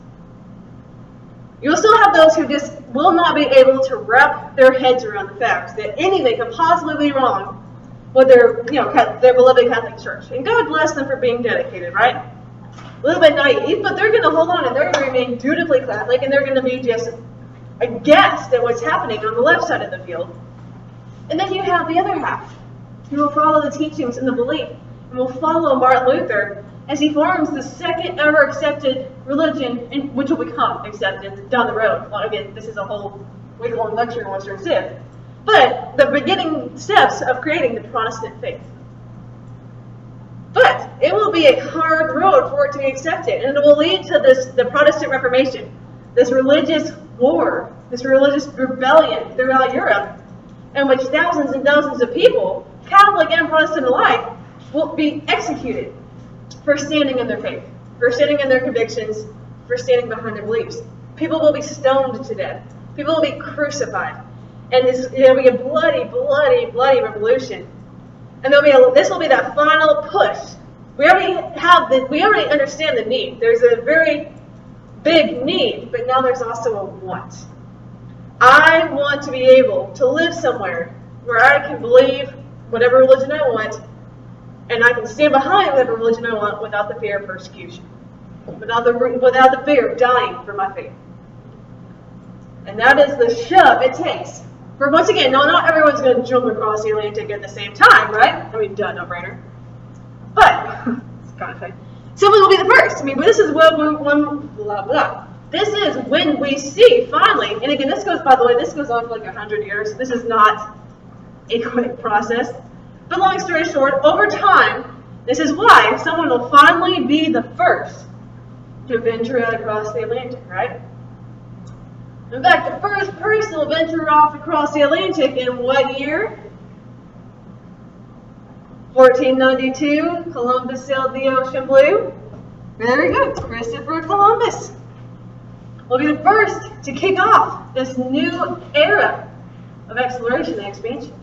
You'll still have those who just will not be able to wrap their heads around the fact that anything could possibly be wrong with their beloved Catholic Church. And God bless them for being dedicated, right? A little bit naive, but they're going to hold on and they're going to remain dutifully Catholic, and they're going to be just aghast at what's happening on the left side of the field. And then you have the other half, who will follow the teachings and the belief, and will follow Martin Luther as he forms the second ever accepted religion, which will become accepted down the road. Well, again, this is a whole week-long lecture on Western Civ. But the beginning steps of creating the Protestant faith. But it will be a hard road for it to be accepted, and it will lead to the Protestant Reformation, this religious war, this religious rebellion throughout Europe, in which thousands and thousands of people, Catholic and Protestant alike, will be executed for standing in their faith, for standing in their convictions, for standing behind their beliefs. People will be stoned to death. People will be crucified. And there will be a bloody, bloody, bloody revolution. And this will be that final push. We already understand the need. There's a very big need, but now there's also a want. I want to be able to live somewhere where I can believe whatever religion I want, and I can stand behind whatever religion I want without the fear of persecution, without the fear of dying for my faith. And that is the shove it takes. For once again, not everyone's going to jump across the Atlantic at the same time, right? I mean, duh, no-brainer. But it's kind of funny. Someone will be the first. I mean, but this is This is when we see finally, and again, this goes on for like 100 years. This is not a quick process. But long story short, over time, this is why someone will finally be the first to venture out across the Atlantic, right? In fact, the first person will venture off across the Atlantic in what year? 1492, Columbus sailed the ocean blue. Very good. Christopher Columbus will be the first to kick off this new era of exploration and expansion.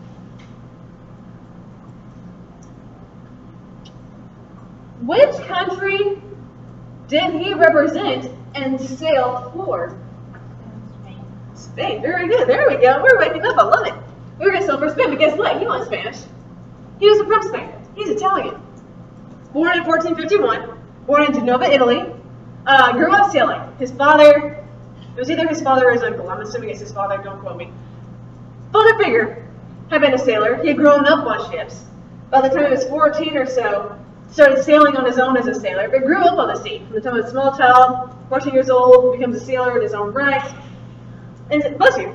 Which country did he represent and sail for? Spain. Very good. There we go. We're waking up. I love it. We were going to sail for Spain, but guess what? He wasn't Spanish. He was from Spain. He's Italian. Born in 1451. Born in Genova, Italy. Grew up sailing. His father, it was either his father or his uncle. I'm assuming it's his father. Don't quote me. Father figure had been a sailor. He had grown up on ships. By the time he was 14 or so, started sailing on his own as a sailor, but grew up on the sea. From the time he was a small child, 14 years old, becomes a sailor in his own right. And, bless you,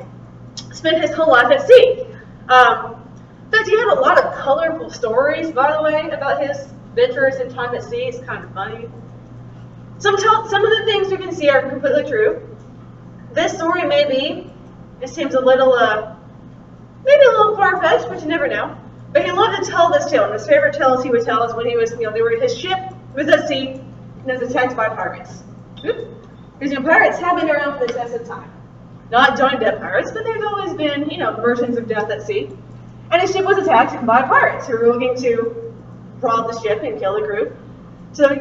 spent his whole life at sea. In fact, he had a lot of colorful stories, by the way, about his ventures and time at sea. It's kind of funny. Some of the things you can see are completely true. This story it seems a little, maybe a little far-fetched, but you never know. But he loved to tell this tale, and his favorite tales he would tell is when he was, his ship was at sea and was attacked by pirates. Because pirates have been around for the test of time. Not Johnny Depp pirates, but there's always been, versions of death at sea. And his ship was attacked by pirates who were looking to rob the ship and kill the crew. So, he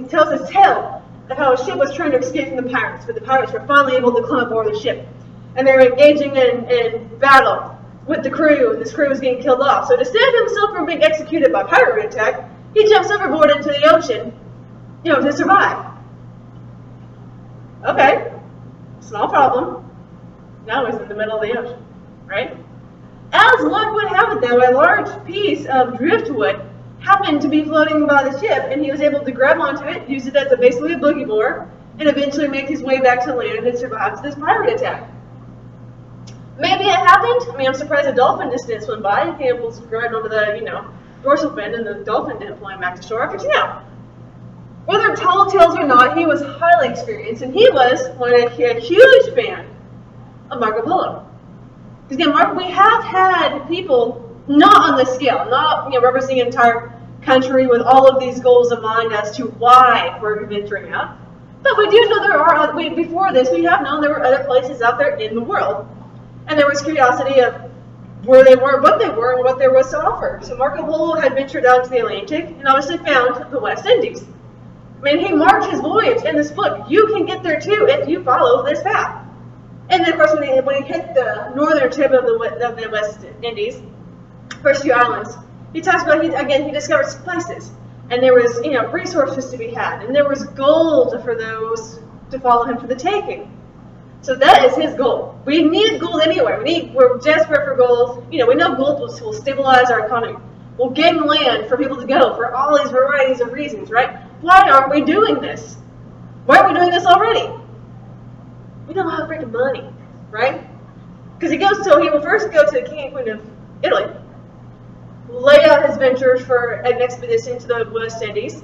tells this tale of how his ship was trying to escape from the pirates, but the pirates were finally able to climb aboard the ship. And they were engaging in battle with the crew, and this crew was getting killed off. So to save himself from being executed by pirate attack, he jumps overboard into the ocean, to survive. Okay, small problem. Now he's in the middle of the ocean, right? As luck would have it, though, a large piece of driftwood happened to be floating by the ship, and he was able to grab onto it, use it as basically a boogie board, and eventually make his way back to land and survive this pirate attack. Maybe it happened. I'm surprised a dolphin just didn't swim by. He was right onto the, dorsal fin, and the dolphin didn't fly him back to shore. But whether tall tales or not, he was highly experienced, and he was a huge fan of Marco Polo. Because again, we have had people not on this scale, not representing an entire country with all of these goals in mind as to why we're venturing out. But we do know there are. Before this, we have known there were other places out there in the world. And there was curiosity of where they were, what they were, and what there was to offer. So Marco Polo had ventured out to the Atlantic and obviously found the West Indies. He marked his voyage in this book. You can get there too if you follow this path. And then, of course, when he hit the northern tip of the West Indies, first few islands, he talks about, he discovered places. And there was, resources to be had. And there was gold for those to follow him for the taking. So that is his goal. We need gold anyway. We're desperate for gold. We know gold will stabilize our economy. We'll gain land for people to go for all these varieties of reasons, right? Why aren't we doing this? Why aren't we doing this already? We don't have freaking money, right? Because he will first go to the king and queen of Italy, lay out his ventures for an expedition to the West Indies,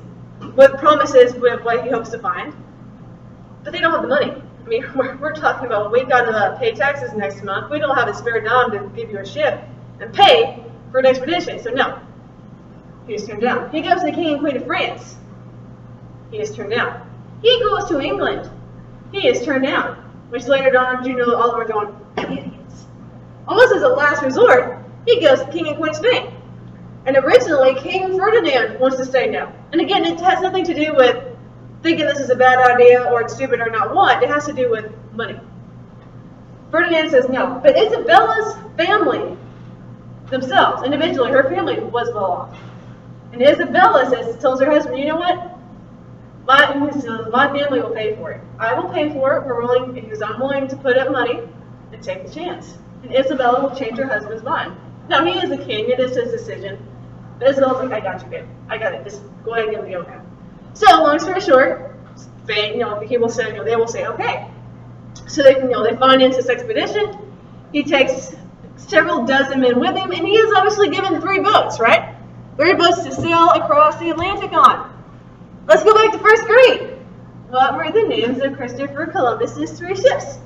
with promises with what he hopes to find. But they don't have the money. We're talking about when we got to pay taxes next month. We don't have a spare dime to give you a ship and pay for an expedition. So no, he is turned down. He goes to the king and queen of France. He is turned down. He goes to England. He is turned down. Which later on, all of them are going, idiots. Almost as a last resort, he goes to king and queen of Spain. And originally, King Ferdinand wants to say no. And again, it has nothing to do with thinking this is a bad idea or it's stupid or not want. It has to do with money. Ferdinand says no. But Isabella's family themselves, individually, her family was well off. And Isabella tells her husband, you know what? My family will pay for it. I will pay for it because I'm willing to put up money and take the chance. And Isabella will change her husband's mind. Now, he is a king. It is his decision. But Isabella's like, I got you, babe. I got it. Just go ahead and give me okay. So, long story short, Spain, they will say, okay. So they finance this expedition. He takes several dozen men with him, and he is obviously given 3 boats, right? 3 boats to sail across the Atlantic on. Let's go back to first grade. What were the names of Christopher Columbus's 3 ships?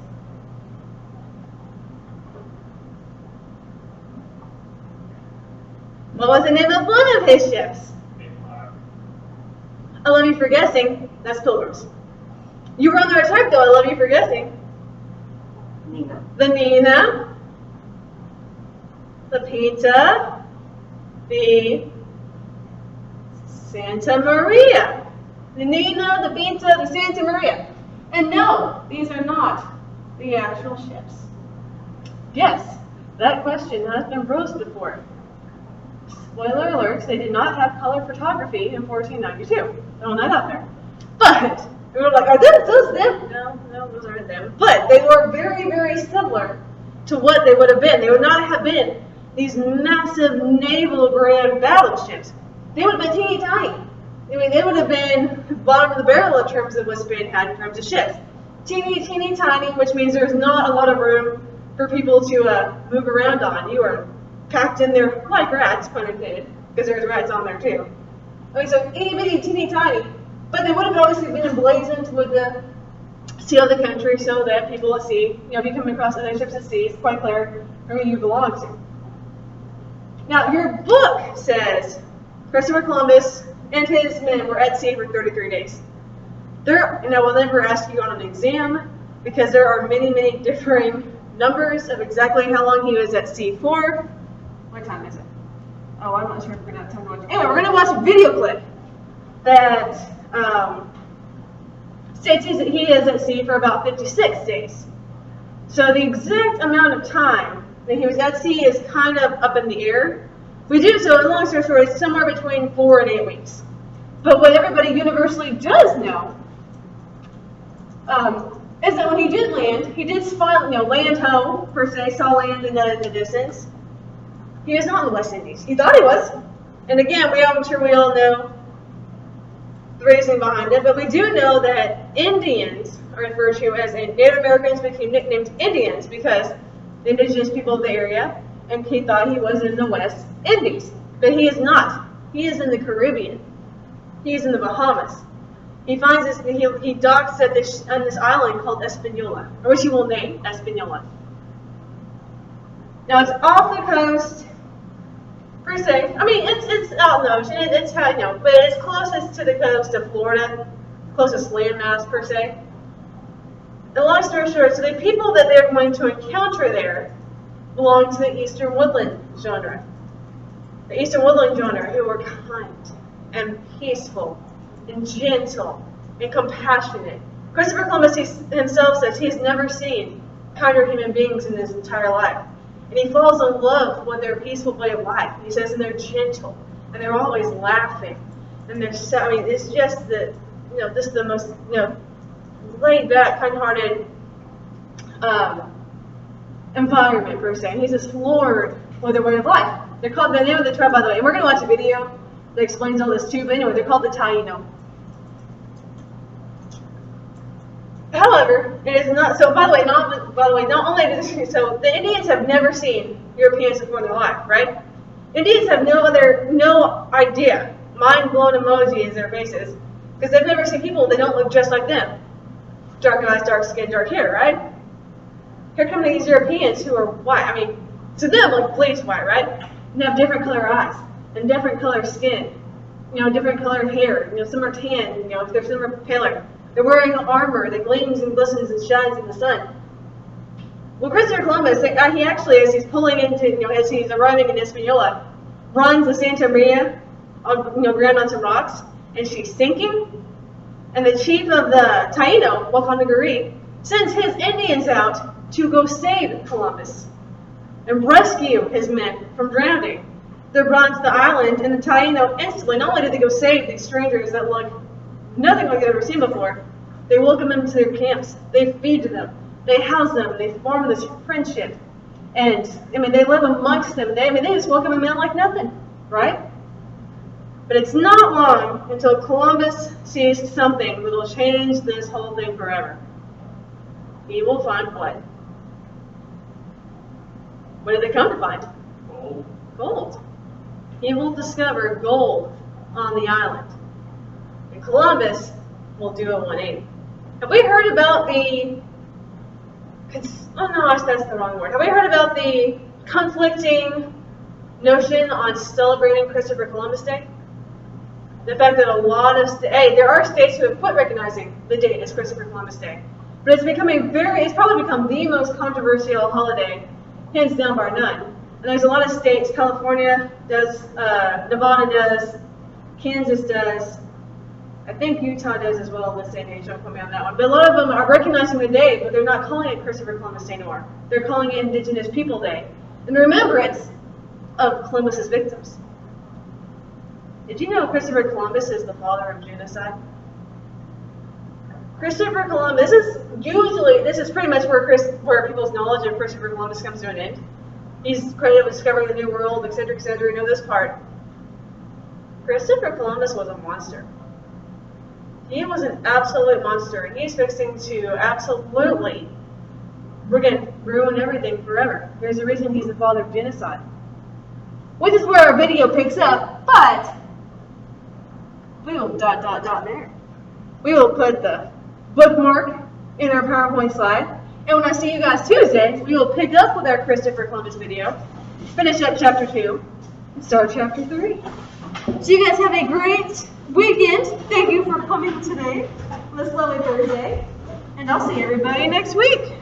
What was the name of one of his ships? I love you for guessing. That's pilgrims. You were on the right type, though. I love you for guessing.
Nina.
The Nina, the Pinta, the Santa Maria. The Nina, the Pinta, the Santa Maria. And no, these are not the actual ships. Yes, that question has been posed before. Spoiler alert, they did not have color photography in 1492. Throwing that out there. But we were like, are those them? No, those aren't them. But they were very, very similar to what they would have been. They would not have been these massive naval grade battleships. They would have been teeny tiny. I mean, they would have been bottom of the barrel in terms of what Spain had in terms of ships. Teeny, teeny tiny, which means there's not a lot of room for people to move around on. You are packed in there like rats, pun intended, because there's rats on there too. Okay, so itty bitty, teeny tiny. But they would have obviously been emblazoned with the seal of the country so that people at sea, if you come across other ships at sea, it's quite clear who you belong to. Now, your book says Christopher Columbus and his men were at sea for 33 days. Will never ask you on an exam because there are many, many differing numbers of exactly how long he was at sea for. What time is it? Oh, I'm not sure if we're going to have time to watch. Anyway, we're going to watch a video clip that states that he is at sea for about 56 days. So the exact amount of time that he was at sea is kind of up in the air. We do so, in long story short, it's somewhere between 4 and 8 weeks. But what everybody universally does know is that when he did land, he did land ho, per se, saw land in the distance. He was not in the West Indies. He thought he was. And again, I'm sure we all know the reasoning behind it, but we do know that Indians are referred to as Native Americans became nicknamed Indians because the indigenous people of the area, and he thought he was in the West Indies. But he is not. He is in the Caribbean. He is in the Bahamas. He finds this, he docks on this island called Espanola, which he will name Espanola. Now it's off the coast, per se. I mean, it's out in the ocean. It's but it's closest to the coast of Florida, closest landmass per se. And long story short, so the people that they're going to encounter there belong to the Eastern Woodland genre. The Eastern Woodland genre, who were kind and peaceful and gentle and compassionate. Christopher Columbus himself says he's never seen kinder human beings in his entire life. And he falls in love with their peaceful way of life. He says, and they're gentle, and they're always laughing, and they're it's just this is the most, laid back, kind-hearted environment, per se. And he's just floored with their way of life. They're called, the name of the tribe, by the way, and we're going to watch a video that explains all this too, but anyway, they're called the Taino. However, it is not, so by the way, not only does, so the Indians have never seen Europeans before in their life, right? Indians have no idea, mind-blown emoji is their faces, because they've never seen people that don't look just like them. Dark eyes, dark skin, dark hair, right? Here come these Europeans who are white, I mean, to them, like bleached white, right? And have different color eyes, and different color skin, different color hair, some are tan, some are paler. They're wearing armor that gleams and glistens and shines in the sun. Well, Christopher Columbus, he actually, as he's pulling into, as he's arriving in Hispaniola, runs the Santa Maria, ground on some rocks, and she's sinking. And the chief of the Taino, Juan de Garay, sends his Indians out to go save Columbus and rescue his men from drowning. They're brought to the island, and the Taino instantly, not only do they go save these strangers that look nothing like they've ever seen before, they welcome them to their camps, they feed them, they house them, they form this friendship, and they live amongst them, they just welcome them in like nothing, right? But it's not long until Columbus sees something that will change this whole thing forever. He will find what? What did they come to find?
Gold.
Gold. He will discover gold on the island. And Columbus will do a 180. Have we heard about the, oh no, that's the wrong word. Have we heard about the conflicting notion on celebrating Christopher Columbus Day? The fact that a lot of, there are states who have quit recognizing the date as Christopher Columbus Day. But it's probably become the most controversial holiday, hands down bar none. And there's a lot of states, California does, Nevada does, Kansas does, I think Utah does as well in this day and age, don't quote me on that one. But a lot of them are recognizing the day, but they're not calling it Christopher Columbus Day anymore. They're calling it Indigenous People Day, in remembrance of Columbus's victims. Did you know Christopher Columbus is the father of genocide? Christopher Columbus, this is pretty much where people's knowledge of Christopher Columbus comes to an end. He's credited with discovering the New World, etc., etc. You know this part. Christopher Columbus was a monster. He was an absolute monster, and he's fixing to absolutely, we're going to ruin everything forever. There's a reason he's the father of genocide. Which is where our video picks up, but we will ... there. We will put the bookmark in our PowerPoint slide, and when I see you guys Tuesday, we will pick up with our Christopher Columbus video, finish up chapter 2, and start chapter 3. So you guys have a great weekend. Thank you for coming today, this lovely Thursday, and I'll see everybody next week.